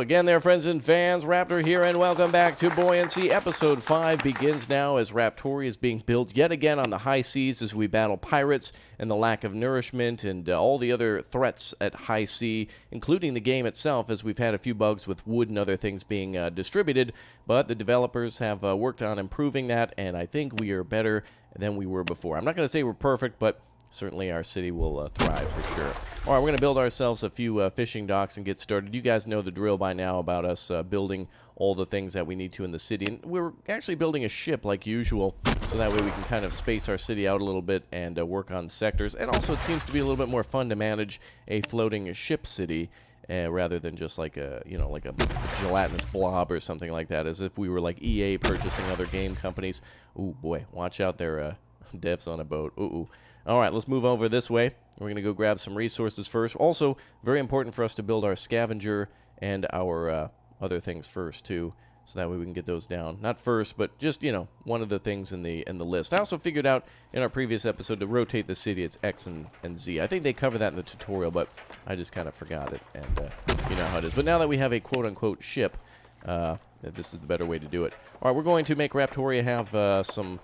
again there, friends and fans. Raptor here, and welcome back to Buoyancy. Episode 5 begins now as Raptoria is being built yet again on the high seas as we battle pirates and the lack of nourishment and all the other threats at high sea, including the game itself, as we've had a few bugs with wood and other things being distributed. But the developers have worked on improving that, and I think we are better than we were before. I'm not going to say we're perfect, but certainly our city will thrive for sure. All right, we're going to build ourselves a few fishing docks and get started. You guys know the drill by now about us building all the things that we need to in the city. And we're actually building a ship like usual, so that way we can kind of space our city out a little bit and work on sectors. And also it seems to be a little bit more fun to manage a floating ship city rather than just like a, you know, like a gelatinous blob or something like that, as if we were like EA purchasing other game companies. Ooh, boy, watch out there, devs on a boat. Ooh. All right, let's move over this way. We're going to go grab some resources first. Also, very important for us to build our scavenger and our other things first, too, so that way we can get those down. Not first, but just, you know, one of the things in the list. I also figured out in our previous episode to rotate the city. It's X and Z. I think they cover that in the tutorial, but I just kind of forgot it, and you know how it is. But now that we have a quote-unquote ship, this is the better way to do it. All right, we're going to make Raptoria have some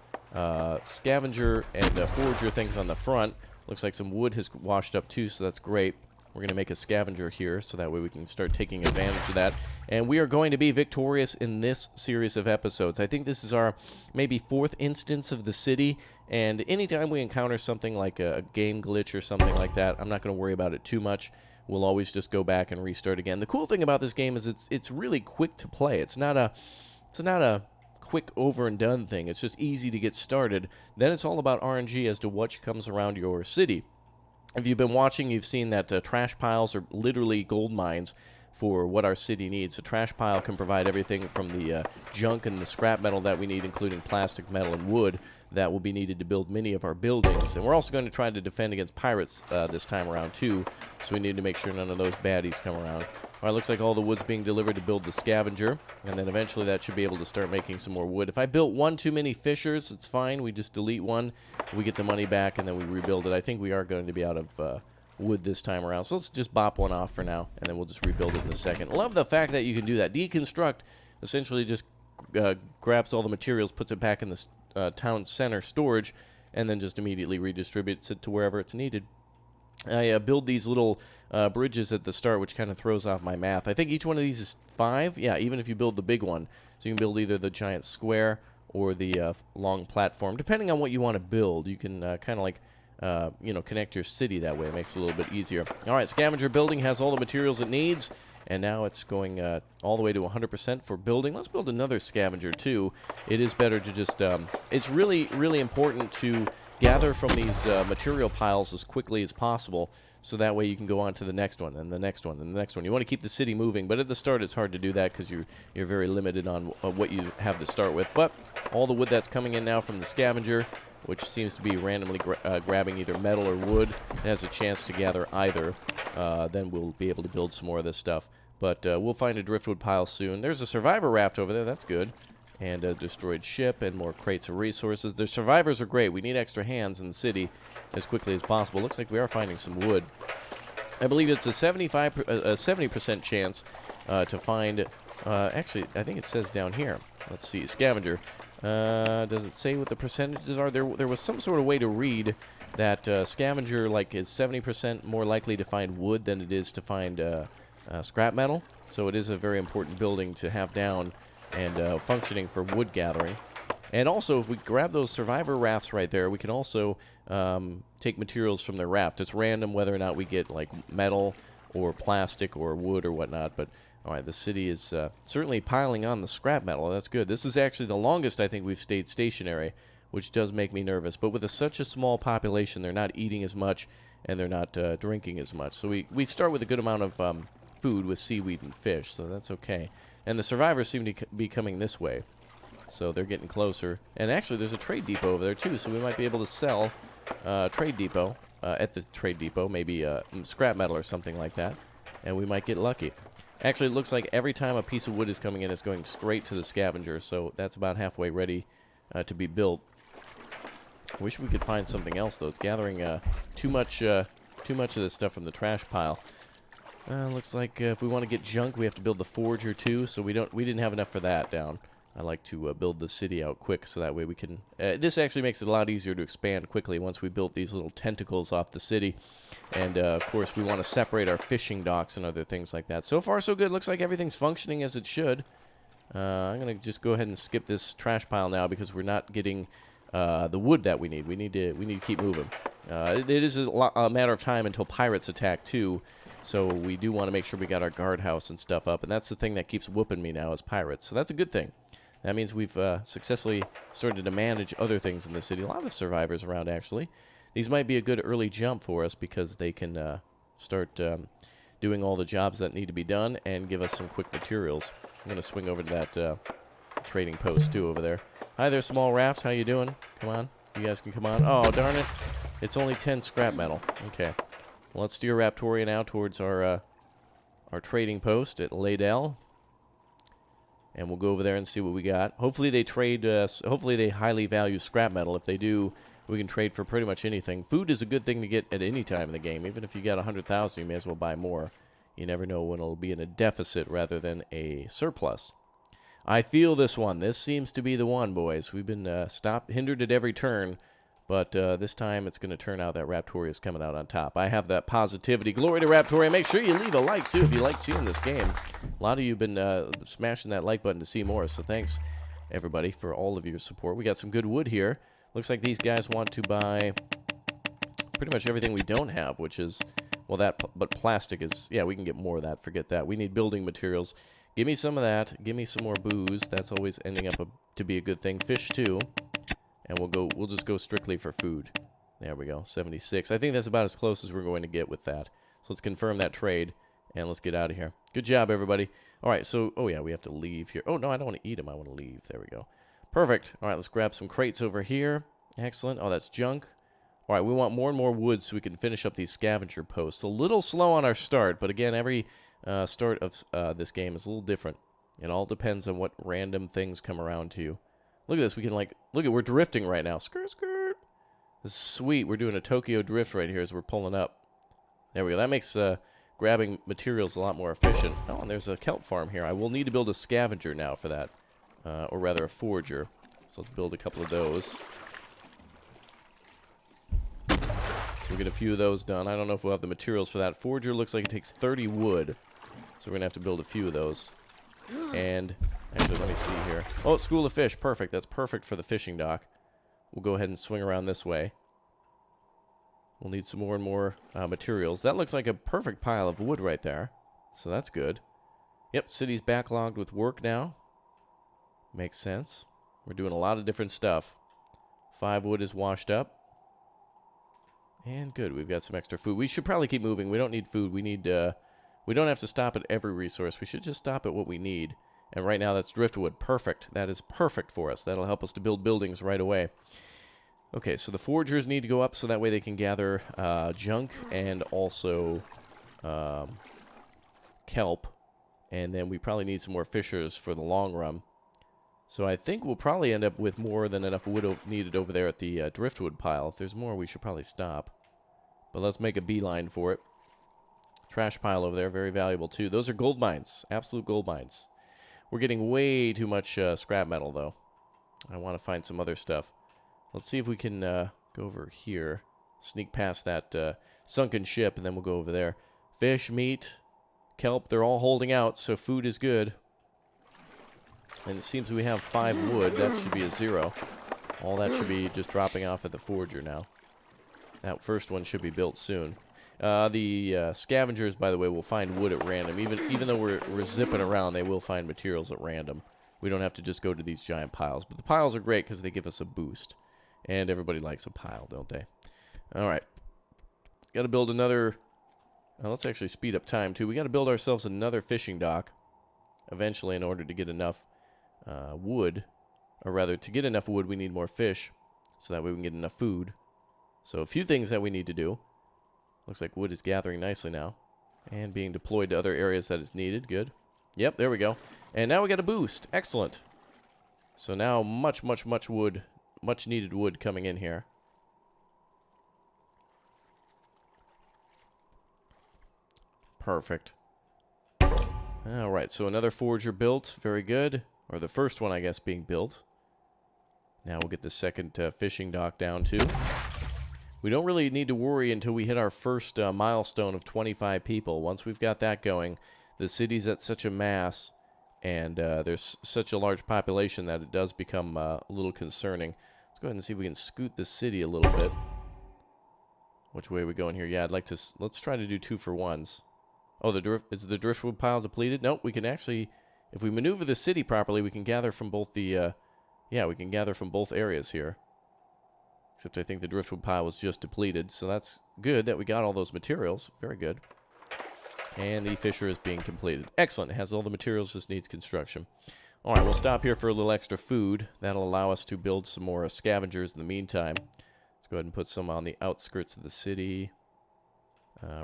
scavenger and forager things on the front. Looks like some wood has washed up too, so that's great. We're going to make a scavenger here, so that way we can start taking advantage of that. And we are going to be victorious in this series of episodes. I think this is our maybe 4th instance of the city, and anytime we encounter something like a game glitch or something like that, I'm not going to worry about it too much. We'll always just go back and restart again. The cool thing about this game is it's really quick to play. It's not a quick over and done thing. It's just easy to get started. Then it's all about RNG as to what comes around your city. If you've been watching, you've seen that trash piles are literally gold mines for what our city needs. A trash pile can provide everything from the junk and the scrap metal that we need, including plastic, metal, and wood, that will be needed to build many of our buildings. And we're also going to try to defend against pirates this time around too, so we need to make sure none of those baddies come around. All right, looks like all the wood's being delivered to build the scavenger, and then eventually that should be able to start making some more wood. If I built one too many fishers, it's fine. We just delete one, we get the money back, and then we rebuild it. I think we are going to be out of wood this time around, so let's just bop one off for now, and then we'll just rebuild it in a second. Love the fact that you can do that. Deconstruct essentially just grabs all the materials, puts it back in the town center storage, and then just immediately redistributes it to wherever it's needed. I build these little bridges at the start, which kind of throws off my math. I think each one of these is 5. Yeah, even if you build the big one. So you can build either the giant square or the long platform. Depending on what you want to build, you can kind of like, you know, connect your city that way. It makes it a little bit easier. All right, scavenger building has all the materials it needs. And now it's going all the way to 100% for building. Let's build another scavenger, too. It is better to just... it's really, really important to gather from these material piles as quickly as possible, so that way you can go on to the next one, and the next one, and the next one. You want to keep the city moving, but at the start it's hard to do that because you're very limited on what you have to start with. But all the wood that's coming in now from the scavenger, which seems to be randomly grabbing either metal or wood, has a chance to gather either. Then we'll be able to build some more of this stuff. But we'll find a driftwood pile soon. There's a survivor raft over there. That's good. And a destroyed ship and more crates of resources. The survivors are great. We need extra hands in the city as quickly as possible. Looks like we are finding some wood. I believe it's a 70% chance to find... actually, I think it says down here. Let's see. Scavenger. Does it say what the percentages are? There was some sort of way to read that scavenger like is 70% more likely to find wood than it is to find scrap metal. So it is a very important building to have down and functioning for wood gathering. And also, if we grab those survivor rafts right there, we can also take materials from their raft. It's random whether or not we get like metal or plastic or wood or whatnot. But all right, the city is certainly piling on the scrap metal. That's good. This is actually the longest I think we've stayed stationary, which does make me nervous. But with such a small population, they're not eating as much and they're not drinking as much. So we start with a good amount of food with seaweed and fish, so that's okay. And the survivors seem to be coming this way, so they're getting closer. And actually, there's a trade depot over there, too, so we might be able to sell trade depot at the trade depot, maybe scrap metal or something like that, and we might get lucky. Actually, it looks like every time a piece of wood is coming in, it's going straight to the scavenger, so that's about halfway ready to be built. I wish we could find something else, though. It's gathering too much of this stuff from the trash pile. Looks like if we want to get junk, we have to build the forger too. So we didn't have enough for that down. I like to build the city out quick, so that way we can... this actually makes it a lot easier to expand quickly once we built these little tentacles off the city. And, of course, we want to separate our fishing docks and other things like that. So far, so good. Looks like everything's functioning as it should. I'm going to just go ahead and skip this trash pile now because we're not getting the wood that we need. We need to keep moving. It is a matter of time until pirates attack, too. So we do want to make sure we got our guardhouse and stuff up. And that's the thing that keeps whooping me now is pirates. So that's a good thing. That means we've successfully started to manage other things in the city. A lot of survivors around, actually. These might be a good early jump for us because they can start doing all the jobs that need to be done and give us some quick materials. I'm going to swing over to that trading post, too, over there. Hi there, small raft. How you doing? Come on. You guys can come on. Oh, darn it. It's only 10 scrap metal. Okay. Well, let's steer Raptoria now towards our trading post at Laydell. And we'll go over there and see what we got. Hopefully they trade, hopefully they highly value scrap metal. If they do, we can trade for pretty much anything. Food is a good thing to get at any time in the game. Even if you got 100,000, you may as well buy more. You never know when it'll be in a deficit rather than a surplus. I feel this one. This seems to be the one, boys. We've been hindered at every turn. But this time it's going to turn out that Raptoria is coming out on top. I have that positivity. Glory to Raptoria. Make sure you leave a like, too, if you like seeing this game. A lot of you have been smashing that like button to see more, so thanks, everybody, for all of your support. We got some good wood here. Looks like these guys want to buy pretty much everything we don't have, which is, well, but plastic is, yeah, we can get more of that. Forget that. We need building materials. Give me some of that. Give me some more booze. That's always ending up to be a good thing. Fish, too. And we'll just go strictly for food. There we go, 76. I think that's about as close as we're going to get with that. So let's confirm that trade, and let's get out of here. Good job, everybody. All right, so, oh yeah, we have to leave here. Oh, no, I don't want to eat them. I want to leave. There we go. Perfect. All right, let's grab some crates over here. Excellent. Oh, that's junk. All right, we want more and more wood so we can finish up these scavenger posts. A little slow on our start, but again, every start of this game is a little different. It all depends on what random things come around to you. Look at this. We can, like, we're drifting right now. Skirt, skirt. This is sweet. We're doing a Tokyo drift right here as we're pulling up. There we go. That makes grabbing materials a lot more efficient. Oh, and there's a kelp farm here. I will need to build a scavenger now for that. Or rather, a forger. So let's build a couple of those. We'll get a few of those done. I don't know if we'll have the materials for that. Forger looks like it takes 30 wood. So we're going to have to build a few of those. And... actually, let me see here. Oh, school of fish. Perfect. That's perfect for the fishing dock. We'll go ahead and swing around this way. We'll need some more and more materials. That looks like a perfect pile of wood right there. So that's good. Yep, city's backlogged with work now. Makes sense. We're doing a lot of different stuff. 5 wood is washed up. And good. We've got some extra food. We should probably keep moving. We don't need food. We need... we don't have to stop at every resource. We should just stop at what we need. And right now, that's driftwood. Perfect. That is perfect for us. That'll help us to build buildings right away. Okay, so the foragers need to go up so that way they can gather junk and also kelp. And then we probably need some more fishers for the long run. So I think we'll probably end up with more than enough wood needed over there at the driftwood pile. If there's more, we should probably stop. But let's make a beeline for it. Trash pile over there, very valuable too. Those are gold mines, absolute gold mines. We're getting way too much scrap metal, though. I want to find some other stuff. Let's see if we can go over here. Sneak past that sunken ship, and then we'll go over there. Fish, meat, kelp, they're all holding out, so food is good. And it seems we have 5 wood. That should be a 0. All that should be just dropping off at the forger now. That first one should be built soon. The scavengers, by the way, will find wood at random. Even though we're zipping around, they will find materials at random. We don't have to just go to these giant piles. But the piles are great because they give us a boost. And everybody likes a pile, don't they? All right. Got to build another... let's actually speed up time, too. We got to build ourselves another fishing dock eventually in order to get enough wood. Or rather, to get enough wood, we need more fish. So that way we can get enough food. So a few things that we need to do. Looks like wood is gathering nicely now. And being deployed to other areas that is needed. Good. Yep, there we go. And now we got a boost. Excellent. So now much wood, much needed wood coming in here. Perfect. All right, so another forger built. Very good. Or the first one, I guess, being built. Now we'll get the second fishing dock down, too. We don't really need to worry until we hit our first milestone of 25 people. Once we've got that going, the city's at such a mass, and there's such a large population that it does become a little concerning. Let's go ahead and see if we can scoot the city a little bit. Which way are we going here? Yeah, I'd like to... Let's try to do 2-for-1s. Oh, is the driftwood pile depleted? Nope, we can actually... If we maneuver the city properly, we can gather from both the... yeah, we can gather from both areas here. Except I think the driftwood pile was just depleted, so that's good that we got all those materials. Very good. And the fissure is being completed. Excellent. It has all the materials, just needs construction. All right, we'll stop here for a little extra food. That'll allow us to build some more scavengers in the meantime. Let's go ahead and put some on the outskirts of the city.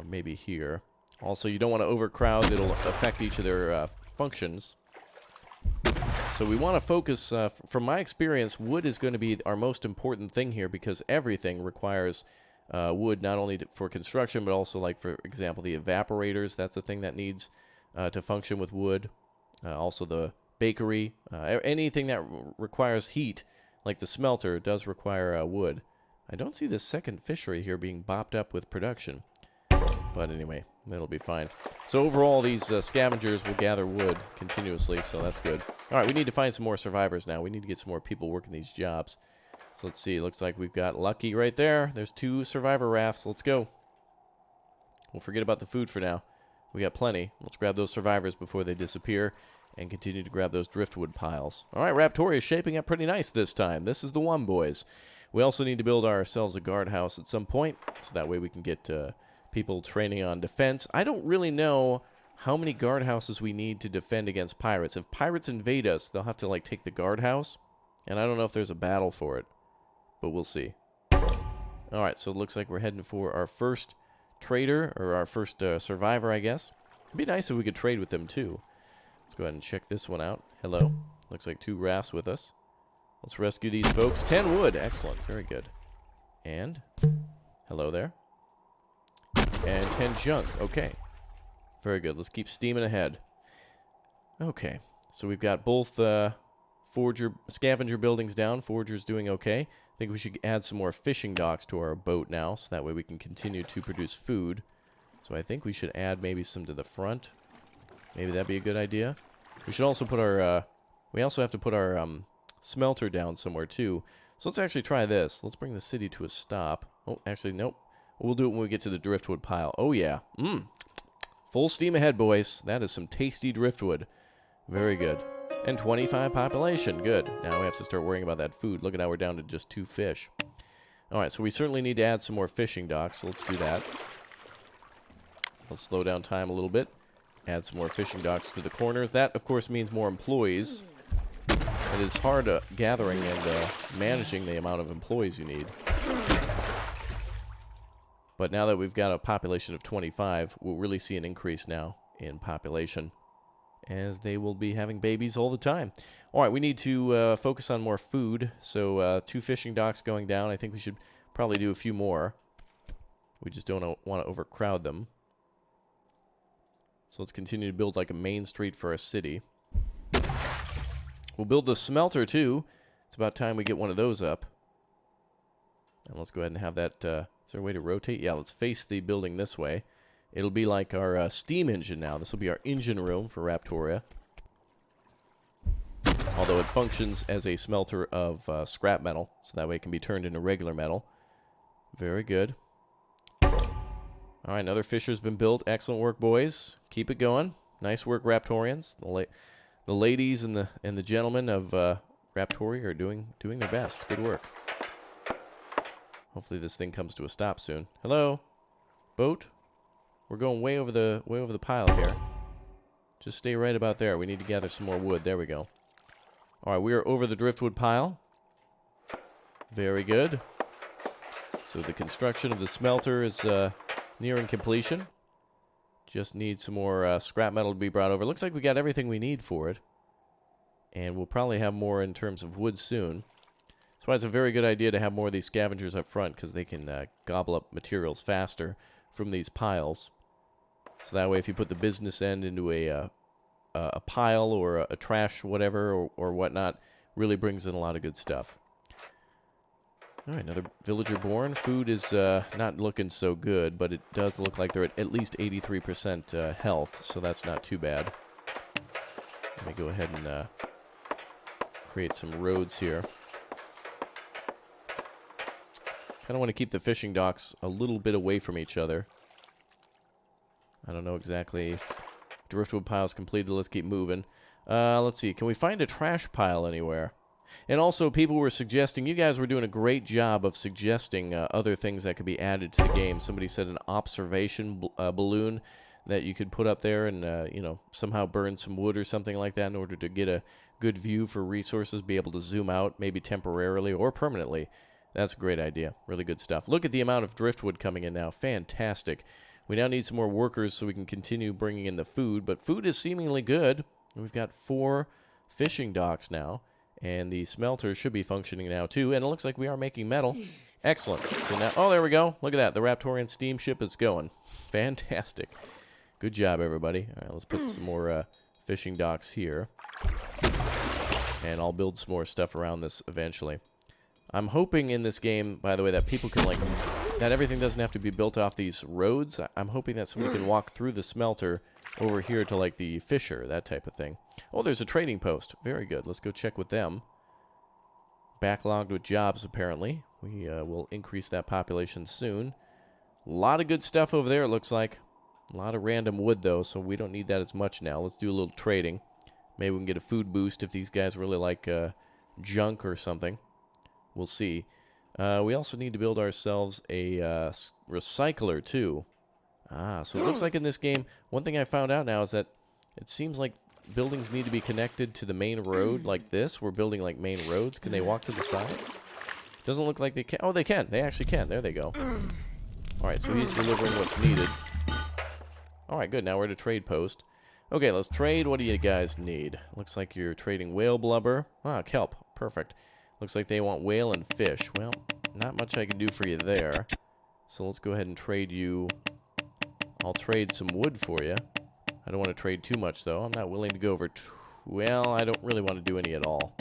Maybe here. Also, you don't want to overcrowd. It'll affect each of their functions. So we want to focus, from my experience, wood is going to be our most important thing here because everything requires wood not only for construction but also, like, for example, the evaporators. That's the thing that needs to function with wood. Also the bakery. Anything that requires heat, like the smelter, does require wood. I don't see this second fishery here being bopped up with production. But anyway, it'll be fine. So overall, these scavengers will gather wood continuously, so that's good. All right, we need to find some more survivors now. We need to get some more people working these jobs. So let's see. It looks like we've got Lucky right there. There's 2 survivor rafts. Let's go. We'll forget about the food for now. We got plenty. Let's grab those survivors before they disappear and continue to grab those driftwood piles. All right, Raptoria is shaping up pretty nice this time. This is the one, boys. We also need to build ourselves a guardhouse at some point, so that way we can get... people training on defense. I don't really know how many guardhouses we need to defend against pirates. If pirates invade us, they'll have to, like, take the guardhouse. And I don't know if there's a battle for it. But we'll see. Alright, so it looks like we're heading for our first trader, or our first survivor, I guess. It'd be nice if we could trade with them, too. Let's go ahead and check this one out. Hello. Looks like 2 rafts with us. Let's rescue these folks. 10 wood. Excellent. Very good. And hello there. And 10 junk. Okay. Very good. Let's keep steaming ahead. Okay. So we've got both scavenger buildings down. Forger's doing okay. I think we should add some more fishing docks to our boat now, so that way we can continue to produce food. So I think we should add maybe some to the front. Maybe that'd be a good idea. We should also put our... we also have to put our smelter down somewhere, too. So let's actually try this. Let's bring the city to a stop. Oh, actually, nope. We'll do it when we get to the driftwood pile. Oh, yeah. Full steam ahead, boys. That is some tasty driftwood. Very good. And 25 population. Good. Now we have to start worrying about that food. Look at how we're down to just 2 fish. All right, so we certainly need to add some more fishing docks, so let's do that. Let's slow down time a little bit. Add some more fishing docks to the corners. That, of course, means more employees. It is hard gathering and managing the amount of employees you need. But now that we've got a population of 25, we'll really see an increase now in population, as they will be having babies all the time. All right, we need to focus on more food. So 2 fishing docks going down. I think we should probably do a few more. We just don't want to overcrowd them. So let's continue to build like a main street for our city. We'll build the smelter, too. It's about time we get one of those up. And let's go ahead and have that... is there a way to rotate? Yeah, let's face the building this way. It'll be like our steam engine now. This will be our engine room for Raptoria. Although it functions as a smelter of scrap metal, so that way it can be turned into regular metal. Very good. All right, another fisher's been built. Excellent work, boys. Keep it going. Nice work, Raptorians. The ladies and the gentlemen of Raptoria are doing their best. Good work. Hopefully this thing comes to a stop soon. Hello, boat. We're going way over the pile here. Just stay right about there. We need to gather some more wood. There we go. All right, we are over the driftwood pile. Very good. So the construction of the smelter is nearing completion. Just need some more scrap metal to be brought over. Looks like we got everything we need for it. And we'll probably have more in terms of wood soon. That's why it's a very good idea to have more of these scavengers up front, because they can gobble up materials faster from these piles. So that way, if you put the business end into a a pile or a trash whatever or whatnot really brings in a lot of good stuff. All right, another villager born. Food is not looking so good, but it does look like they're at least 83% health, so that's not too bad. Let me go ahead and create some roads here. Kind of want to keep the fishing docks a little bit away from each other. I don't know exactly. Driftwood pile's completed. Let's keep moving. Let's see. Can we find a trash pile anywhere? And also, people were suggesting, you guys were doing a great job of suggesting other things that could be added to the game. Somebody said an observation balloon that you could put up there and, you know, somehow burn some wood or something like that in order to get a good view for resources, be able to zoom out, maybe temporarily or permanently. That's a great idea. Really good stuff. Look at the amount of driftwood coming in now. Fantastic. We now need some more workers so we can continue bringing in the food, but food is seemingly good. We've got 4 fishing docks now, and the smelter should be functioning now too, and it looks like we are making metal. Excellent. So now, oh, there we go. Look at that. The Raptorian steamship is going. Fantastic. Good job, everybody. All right, let's put some more fishing docks here, and I'll build some more stuff around this eventually. I'm hoping in this game, by the way, that people can, like, that everything doesn't have to be built off these roads. I'm hoping that somebody can walk through the smelter over here to, like, the fisher, that type of thing. Oh, there's a trading post. Very good. Let's go check with them. Backlogged with jobs, apparently. We will increase that population soon. A lot of good stuff over there, it looks like. A lot of random wood, though, so we don't need that as much now. Let's do a little trading. Maybe we can get a food boost if these guys really like junk or something. We'll see. We also need to build ourselves a recycler, too. So it looks like in this game, one thing I found out now is that it seems like buildings need to be connected to the main road like this. We're building, like, main roads. Can they walk to the sides? Doesn't look like they can. Oh, they can. They actually can. There they go. All right, so he's delivering what's needed. All right, good. Now we're at a trade post. Okay, let's trade. What do you guys need? Looks like you're trading whale blubber. Ah, kelp. Perfect. Looks like they want whale and fish. Well, not much I can do for you there. So let's go ahead and trade you. I'll trade some wood for you. I don't want to trade too much, though. I'm not willing to go over... Well, I don't really want to do any at all.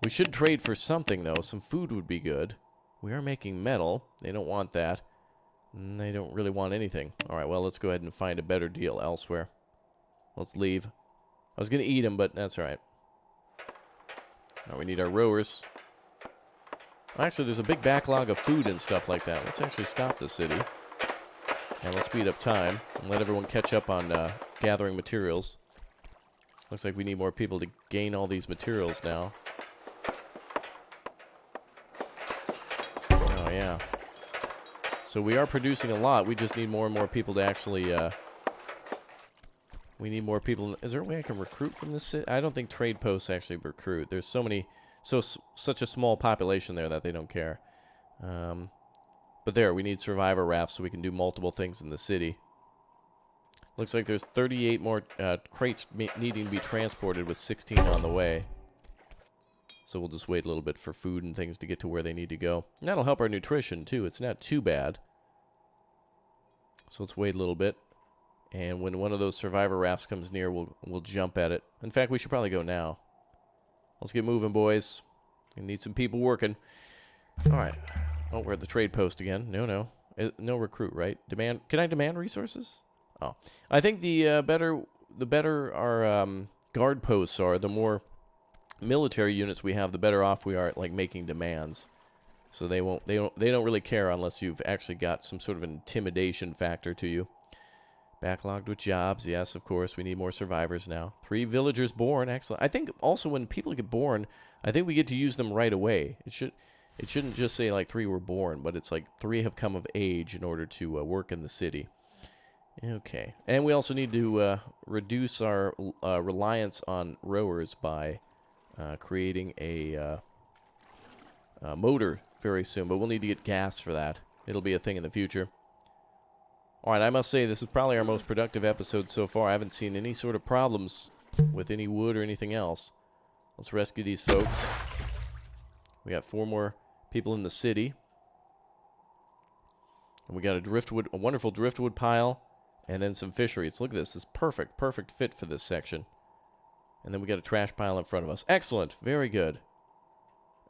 We should trade for something, though. Some food would be good. We are making metal. They don't want that. And they don't really want anything. All right, well, let's go ahead and find a better deal elsewhere. Let's leave. I was going to eat them, but that's all right. Now we need our rowers. Actually, there's a big backlog of food and stuff like that. Let's actually stop the city. And let's speed up time and let everyone catch up on gathering materials. Looks like we need more people to gain all these materials now. Oh, yeah. So we are producing a lot. We just need more and more people to actually... we need more people. Is there a way I can recruit from this city? I don't think trade posts actually recruit. There's so many... such a small population there that they don't care. But there, we need survivor rafts so we can do multiple things in the city. Looks like there's 38 more crates needing to be transported with 16 on the way. So we'll just wait a little bit for food and things to get to where they need to go. And that'll help our nutrition, too. It's not too bad. So let's wait a little bit. And when one of those survivor rafts comes near, we'll jump at it. In fact, we should probably go now. Let's get moving, boys. We need some people working. All right. Oh, we're at the trade post again. No. No recruit, right? Demand. Can I demand resources? Oh. I think the better our guard posts are, the more military units we have, the better off we are at, like, making demands. So they don't really care unless you've actually got some sort of intimidation factor to you. Backlogged with jobs. Yes, of course. We need more survivors now. 3 villagers born. Excellent. I think also when people get born, I think we get to use them right away. It shouldn't just say, like, 3 were born, but it's like 3 have come of age in order to work in the city. Okay. And we also need to reduce our reliance on rowers by creating a motor very soon. But we'll need to get gas for that. It'll be a thing in the future. All right, I must say, this is probably our most productive episode so far. I haven't seen any sort of problems with any wood or anything else. Let's rescue these folks. We got 4 more people in the city. And we got a wonderful driftwood pile, and then some fisheries. Look at this. This is perfect fit for this section. And then we got a trash pile in front of us. Excellent. Very good.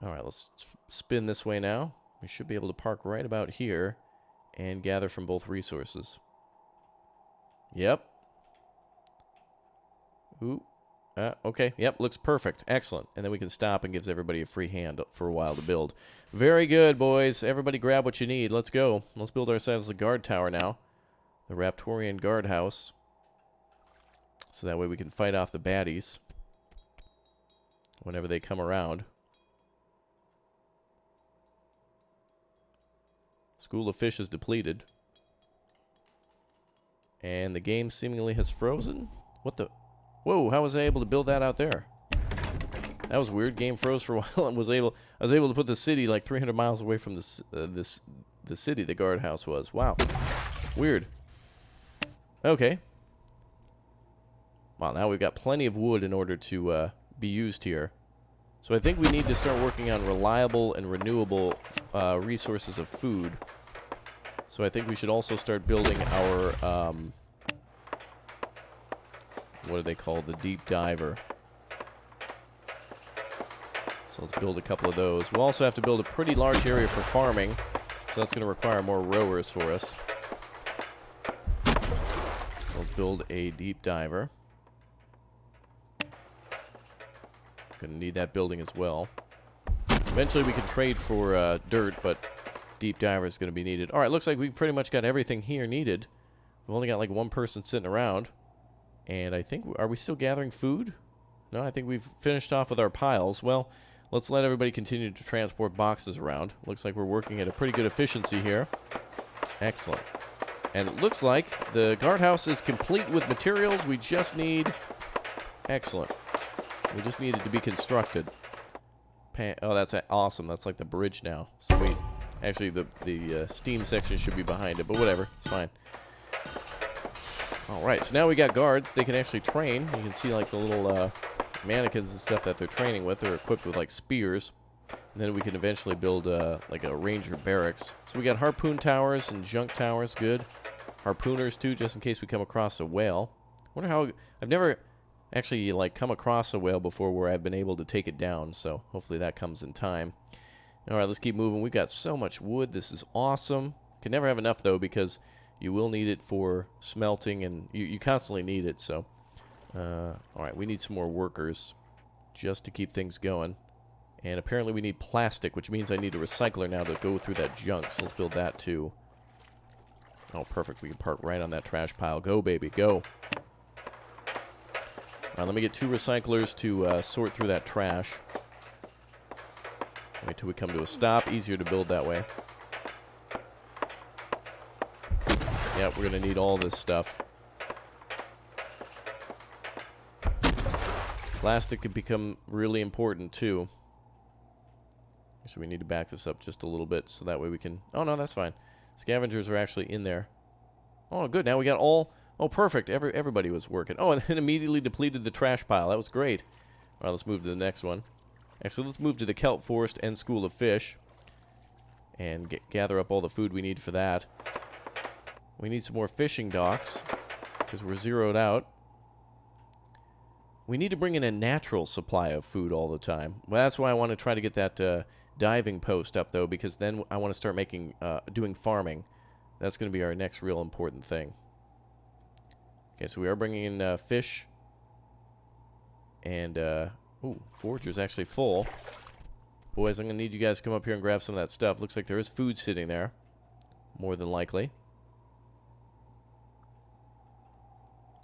All right, let's spin this way now. We should be able to park right about here and gather from both resources. Yep. Ooh. Okay. Yep, looks perfect. Excellent. And then we can stop and gives everybody a free hand for a while to build. Very good, boys. Everybody grab what you need. Let's go. Let's build ourselves a guard tower now. The Raptorian guardhouse. So that way we can fight off the baddies whenever they come around. School of Fish is depleted. And the game seemingly has frozen? What the... Whoa, how was I able to build that out there? That was weird. Game froze for a while and I was able to put the city like 300 miles away from the city the guardhouse was. Wow. Weird. Okay. Wow, now we've got plenty of wood in order to be used here. So I think we need to start working on reliable and renewable resources of food. So I think we should also start building our, what are they called? The deep diver. So let's build a couple of those. We'll also have to build a pretty large area for farming. So that's going to require more rowers for us. We'll build a deep diver. Going to need that building as well. Eventually we can trade for dirt, but deep diver is going to be needed. All right, looks like we've pretty much got everything here needed. We've only got like one person sitting around. And I think, are we still gathering food? No, I think we've finished off with our piles. Well, let's let everybody continue to transport boxes around. Looks like we're working at a pretty good efficiency here. Excellent. And it looks like the guardhouse is complete with materials. We just need... Excellent. We just need it to be constructed. Oh, that's awesome. That's like the bridge now. Sweet. Actually, the steam section should be behind it, but whatever. It's fine. Alright, so now we got guards. They can actually train. You can see like the little mannequins and stuff that they're training with. They're equipped with like spears. And then we can eventually build like a ranger barracks. So we got harpoon towers and junk towers. Good. Harpooners too, just in case we come across a whale. Wonder how... I've never actually like come across a whale before where I've been able to take it down. So hopefully that comes in time. Alright, let's keep moving. We've got so much wood. This is awesome. Can never have enough though, because you will need it for smelting, and you constantly need it, so... Alright, we need some more workers just to keep things going. And apparently we need plastic, which means I need a recycler now to go through that junk, so let's build that too. Oh, perfect. We can park right on that trash pile. Go, baby, go. Alright, let me get 2 recyclers to sort through that trash. Wait till we come to a stop. Easier to build that way. Yeah, we're going to need all this stuff. Plastic could become really important, too. So we need to back this up just a little bit so that way we can... Oh, no, that's fine. Scavengers are actually in there. Oh, good. Now we got all... Oh, perfect. Everybody was working. Oh, and then immediately depleted the trash pile. That was great. All right, let's move to the next one. Actually, let's move to the Kelp Forest and School of Fish. And gather up all the food we need for that. We need some more fishing docks, because we're zeroed out. We need to bring in a natural supply of food all the time. Well, that's why I want to try to get that diving post up, though, because then I want to start doing farming. That's going to be our next real important thing. Okay, so we are bringing in fish. And, ooh, Forager's actually full. Boys, I'm going to need you guys to come up here and grab some of that stuff. Looks like there is food sitting there, more than likely.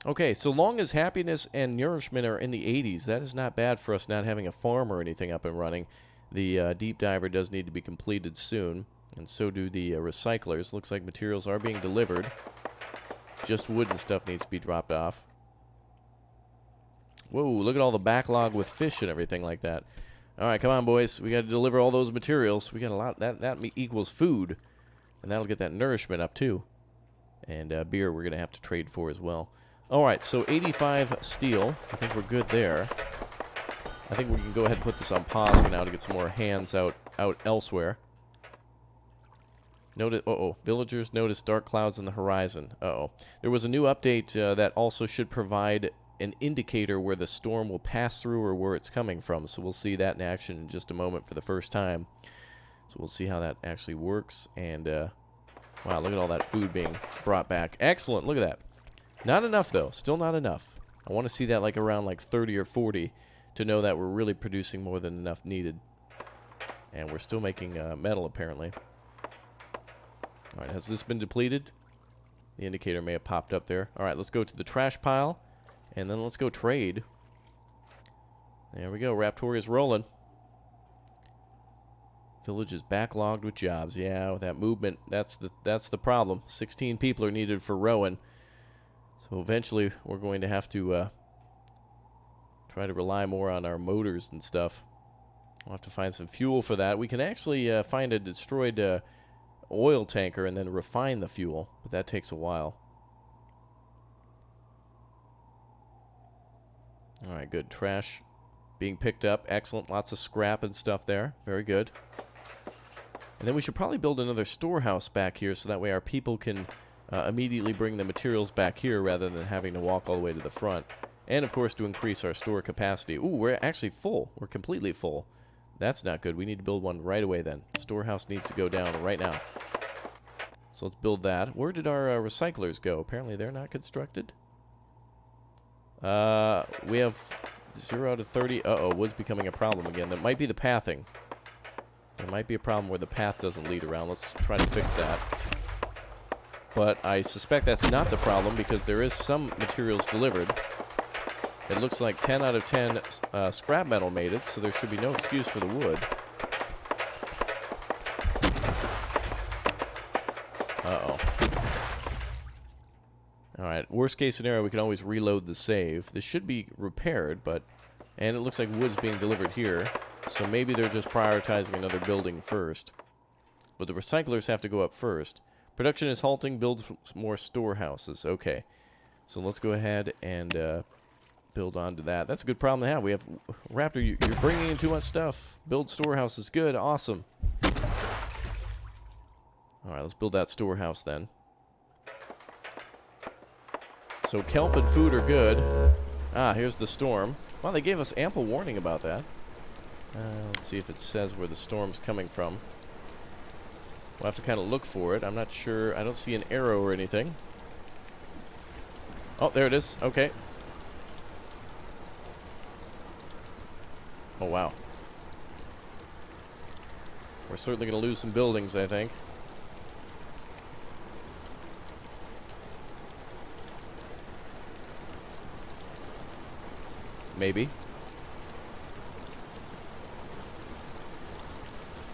Okay, so long as happiness and nourishment are in the 80s, that is not bad for us not having a farm or anything up and running. The deep diver does need to be completed soon, and so do the recyclers. Looks like materials are being delivered. Just wood and stuff needs to be dropped off. Whoa, look at all the backlog with fish and everything like that. All right, come on, boys. We got to deliver all those materials. We got a lot. That equals food, and that'll get that nourishment up, too. And beer we're going to have to trade for as well. Alright, so 85 steel. I think we're good there. I think we can go ahead and put this on pause for now to get some more hands out elsewhere. Notice, villagers notice dark clouds on the horizon. There was a new update that also should provide an indicator where the storm will pass through or where it's coming from. So we'll see that in action in just a moment for the first time. So we'll see how that actually works. And, wow, look at all that food being brought back. Excellent. Look at that. Not enough, though. Still not enough. I want to see that like around like 30 or 40 to know that we're really producing more than enough needed. And we're still making metal, apparently. All right, has this been depleted? The indicator may have popped up there. All right, let's go to the trash pile, and then let's go trade. There we go. Raptoria's rolling. Village is backlogged with jobs. Yeah, with that movement, that's the problem. 16 people are needed for rowing. So eventually, we're going to have to try to rely more on our motors and stuff. We'll have to find some fuel for that. We can actually find a destroyed oil tanker and then refine the fuel, but that takes a while. All right, good. Trash being picked up. Excellent. Lots of scrap and stuff there. Very good. And then we should probably build another storehouse back here so that way our people can immediately bring the materials back here rather than having to walk all the way to the front. And, of course, to increase our store capacity. Ooh, we're actually full. We're completely full. That's not good. We need to build one right away then. Storehouse needs to go down right now. So let's build that. Where did our recyclers go? Apparently they're not constructed. We have 0 out of 30. Uh-oh, wood's becoming a problem again. That might be the pathing. There might be a problem where the path doesn't lead around. Let's try to fix that. But I suspect that's not the problem because there is some materials delivered. It looks like 10 out of 10 scrap metal made it, so there should be no excuse for the wood. Uh-oh. Alright, worst case scenario, we can always reload the save. This should be repaired, but... And it looks like wood's being delivered here, so maybe they're just prioritizing another building first. But the recyclers have to go up first. Production is halting, build more storehouses. Okay. So let's go ahead and build onto that. That's a good problem to have. We have... Raptor, you're bringing in too much stuff. Build storehouses. Good. Awesome. Alright, let's build that storehouse then. So kelp and food are good. Ah, here's the storm. Well, they gave us ample warning about that. Let's see if it says where the storm's coming from. We'll have to kind of look for it. I'm not sure. I don't see an arrow or anything. Oh, there it is. Okay. Oh, wow. We're certainly going to lose some buildings, I think. Maybe.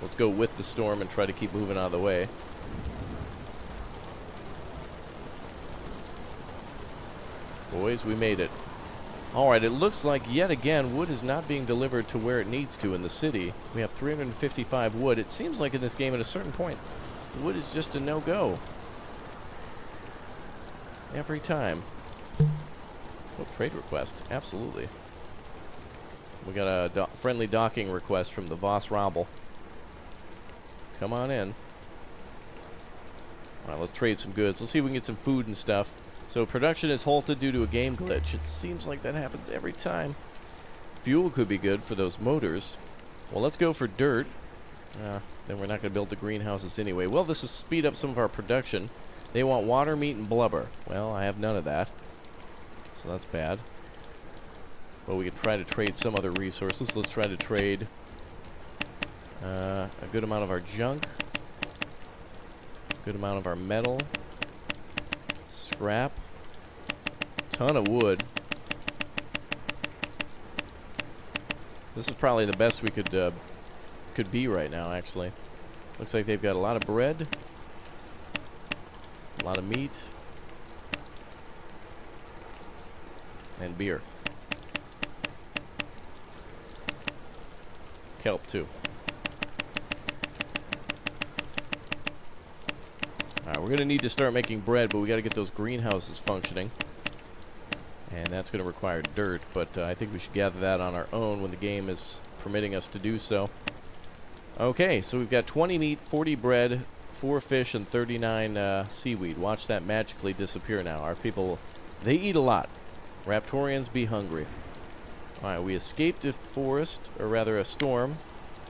Let's go with the storm and try to keep moving out of the way. Boys, we made it. Alright, it looks like yet again wood is not being delivered to where it needs to in the city. We have 355 wood. It seems like in this game at a certain point, wood is just a no-go. Every time. Oh, trade request. Absolutely. We got a friendly docking request from the Voss Robble. Come on in. Alright, let's trade some goods. Let's see if we can get some food and stuff. So production is halted due to a game glitch. It seems like that happens every time. Fuel could be good for those motors. Well, let's go for dirt. Then we're not going to build the greenhouses anyway. Well, this will speed up some of our production. They want water, meat, and blubber. Well, I have none of that. So that's bad. Well, we can try to trade some other resources. Let's try to trade a good amount of our junk. A good amount of our metal. Scrap. Ton of wood. This is probably the best we could be right now, actually. Looks like they've got a lot of bread. A lot of meat. And beer. Kelp, too. Alright, we're going to need to start making bread, but we got to get those greenhouses functioning. And that's going to require dirt, but I think we should gather that on our own when the game is permitting us to do so. Okay, so we've got 20 meat, 40 bread, 4 fish, and 39 seaweed. Watch that magically disappear now. Our people, they eat a lot. Raptorians be hungry. Alright, we escaped a forest, or rather a storm,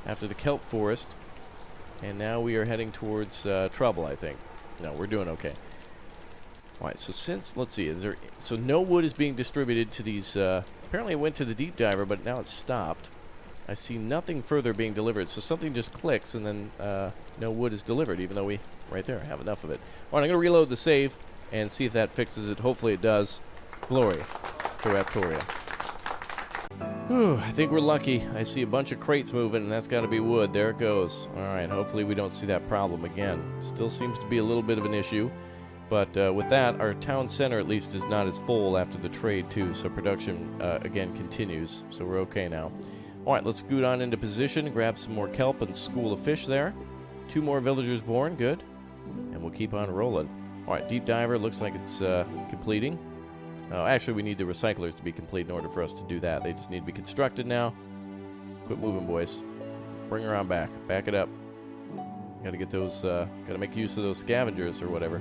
after the Kelp Forest. And now we are heading towards trouble, I think. No, we're doing okay. Alright, so since, let's see, so no wood is being distributed to these, apparently it went to the deep diver, but now it's stopped. I see nothing further being delivered, so something just clicks and then no wood is delivered, even though we, right there, have enough of it. Alright, I'm going to reload the save and see if that fixes it. Hopefully it does. Glory to Raptoria. Whew, I think we're lucky. I see a bunch of crates moving, and that's got to be wood. There it goes. Alright, hopefully we don't see that problem again. Still seems to be a little bit of an issue. But with that, our town center at least is not as full after the trade too, so production again continues. So we're okay now. Alright, let's scoot on into position, grab some more kelp and school of fish there. 2 more villagers born, good. And we'll keep on rolling. Alright, deep diver looks like it's completing. Actually, we need the recyclers to be complete in order for us to do that. They just need to be constructed now. Quit moving, boys. Bring her on back. Back it up. Gotta get those, gotta make use of those scavengers or whatever.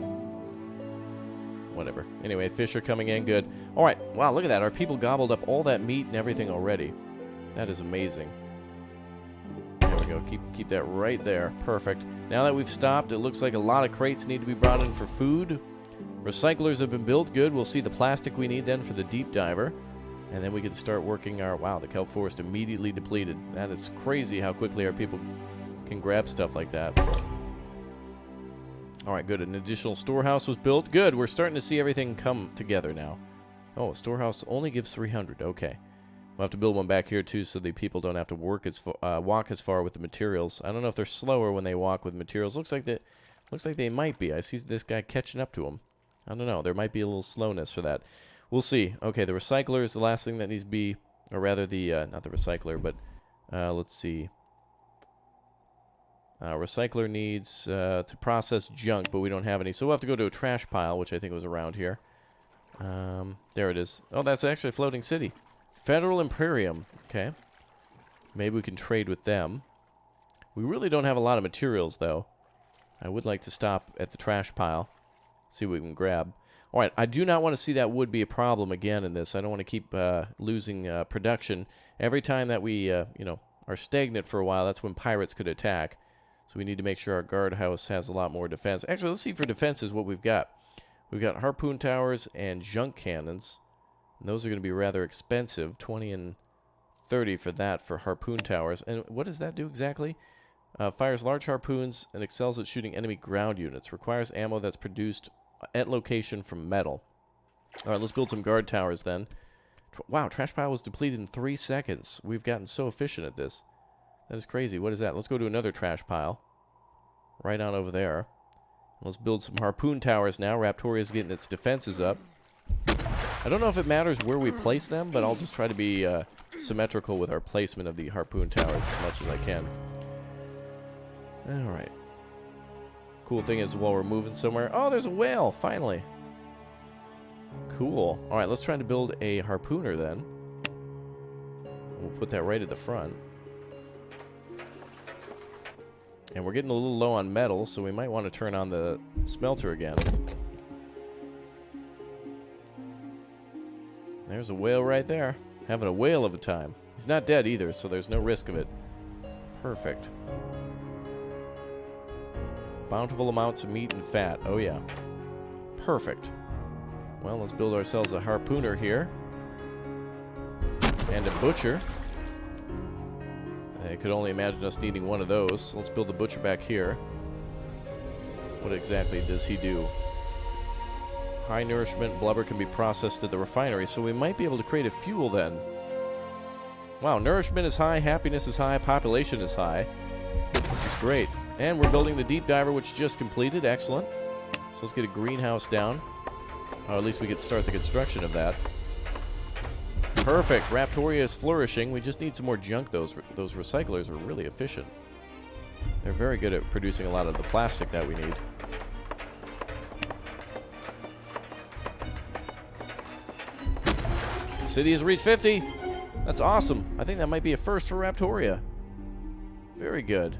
Whatever. Anyway, fish are coming in, good. Alright, wow, look at that. Our people gobbled up all that meat and everything already. That is amazing. There we go. Keep that right there. Perfect. Now that we've stopped, it looks like a lot of crates need to be brought in for food. Recyclers have been built. Good. We'll see the plastic we need then for the deep diver. And then we can start working our... Wow, the Kelp Forest immediately depleted. That is crazy how quickly our people can grab stuff like that. Alright, good. An additional storehouse was built. Good. We're starting to see everything come together now. Oh, a storehouse only gives 300. Okay. We'll have to build one back here, too, so the people don't have to walk as far with the materials. I don't know if they're slower when they walk with materials. Looks like they might be. I see this guy catching up to them. I don't know. There might be a little slowness for that. We'll see. Okay, the recycler is the last thing that needs to be... Or rather, the... not the recycler, but... let's see. Recycler needs to process junk, but we don't have any. So we'll have to go to a trash pile, which I think was around here. There it is. Oh, that's actually a floating city. Federal Imperium. Okay. Maybe we can trade with them. We really don't have a lot of materials, though. I would like to stop at the trash pile. See what we can grab. Alright, I do not want to see that wood be a problem again in this. I don't want to keep losing production. Every time that we, you know, are stagnant for a while, that's when pirates could attack. So we need to make sure our guardhouse has a lot more defense. Actually, let's see for defenses what we've got. We've got Harpoon Towers and junk cannons. And those are going to be rather expensive. 20 and 30 for that for Harpoon Towers. And what does that do exactly? Fires large harpoons and excels at shooting enemy ground units. Requires ammo that's produced at location from metal. Alright, let's build some guard towers then. Wow, trash pile was depleted in 3 seconds. We've gotten so efficient at this. That is crazy. What is that? Let's go to another trash pile. Right on over there. Let's build some harpoon towers now. Raptoria's getting its defenses up. I don't know if it matters where we place them, but I'll just try to be symmetrical with our placement of the harpoon towers as much as I can. Alright. Cool thing is, while we're moving somewhere... Oh, there's a whale! Finally! Cool. Alright, let's try to build a harpooner then. We'll put that right at the front. And we're getting a little low on metal, so we might want to turn on the smelter again. There's a whale right there. Having a whale of a time. He's not dead either, so there's no risk of it. Perfect. Bountiful amounts of meat and fat. Oh, yeah. Perfect. Well, let's build ourselves a harpooner here. And a butcher. I could only imagine us needing one of those. Let's build the butcher back here. What exactly does he do? High nourishment blubber can be processed at the refinery, so we might be able to create a fuel then. Wow, nourishment is high, happiness is high, population is high. This is great. And we're building the deep diver, which just completed. Excellent. So let's get a greenhouse down. Or at least we could start the construction of that. Perfect. Raptoria is flourishing. We just need some more junk. Those recyclers are really efficient. They're very good at producing a lot of the plastic that we need. City has reached 50. That's awesome. I think that might be a first for Raptoria. Very good.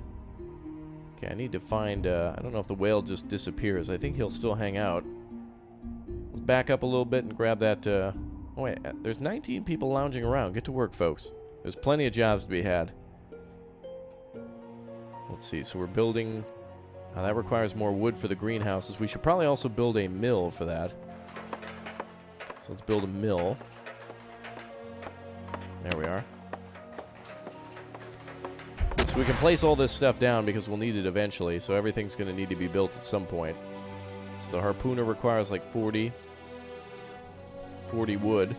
Okay, I need to find... I don't know if the whale just disappears. I think he'll still hang out. Let's back up a little bit and grab that Oh, wait, there's 19 people lounging around. Get to work, folks. There's plenty of jobs to be had. Let's see, so we're building... that requires more wood for the greenhouses. We should probably also build a mill for that. So let's build a mill. There we are. So we can place all this stuff down because we'll need it eventually. So everything's going to need to be built at some point. So the harpooner requires like 40 wood.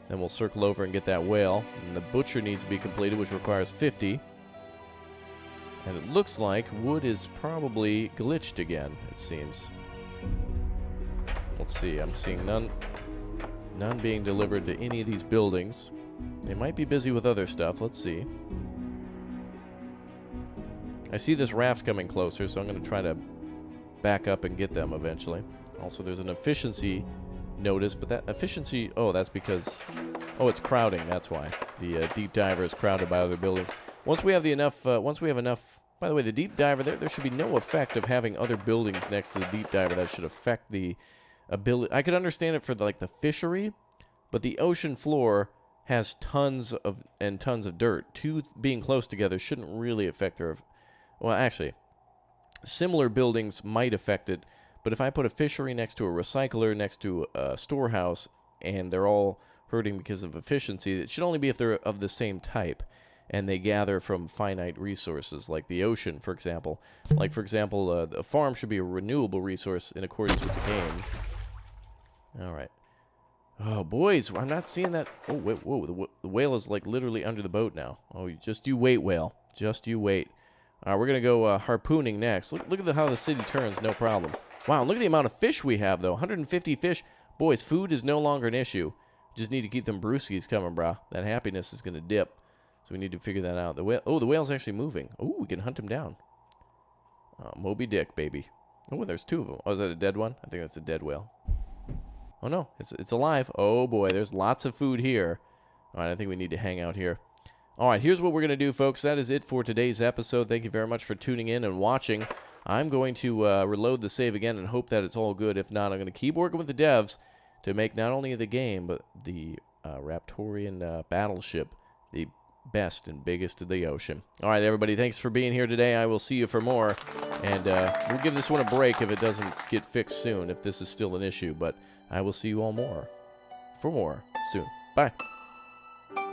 Then we'll circle over and get that whale. And the butcher needs to be completed, which requires 50. And it looks like wood is probably glitched again, it seems. Let's see, I'm seeing none being delivered to any of these buildings. They might be busy with other stuff, let's see. I see this raft coming closer, so I'm going to try to back up and get them eventually. Also, there's an efficiency notice, but that efficiency... Oh, that's because... Oh, it's crowding, that's why. The deep diver is crowded by other buildings. Once we have enough... By the way, the deep diver, there should be no effect of having other buildings next to the deep diver that should affect the ability... I could understand it for, the fishery, but the ocean floor has tons of dirt. Two being close together shouldn't really affect their... Well, actually, similar buildings might affect it, but if I put a fishery next to a recycler, next to a storehouse, and they're all hurting because of efficiency, it should only be if they're of the same type, and they gather from finite resources, like the ocean, for example. Like, for example, a farm should be a renewable resource in accordance with the game. All right. Oh, boys, I'm not seeing that. Oh, wait, whoa, the whale is, like, literally under the boat now. Oh, just you wait, whale. Just you wait. All right, we're going to go harpooning next. Look at how the city turns, no problem. Wow, look at the amount of fish we have, though. 150 fish. Boys, food is no longer an issue. Just need to keep them brewskis coming, brah. That happiness is going to dip. So we need to figure that out. The whale's actually moving. Oh, we can hunt him down. Moby Dick, baby. Oh, there's two of them. Oh, is that a dead one? I think that's a dead whale. Oh, no, it's alive. Oh, boy, there's lots of food here. All right, I think we need to hang out here. All right, here's what we're going to do, folks. That is it for today's episode. Thank you very much for tuning in and watching. I'm going to reload the save again and hope that it's all good. If not, I'm going to keep working with the devs to make not only the game, but the Raptorian battleship the best and biggest of the ocean. All right, everybody, thanks for being here today. I will see you for more. And we'll give this one a break if it doesn't get fixed soon, if this is still an issue. But I will see you all for more soon. Bye.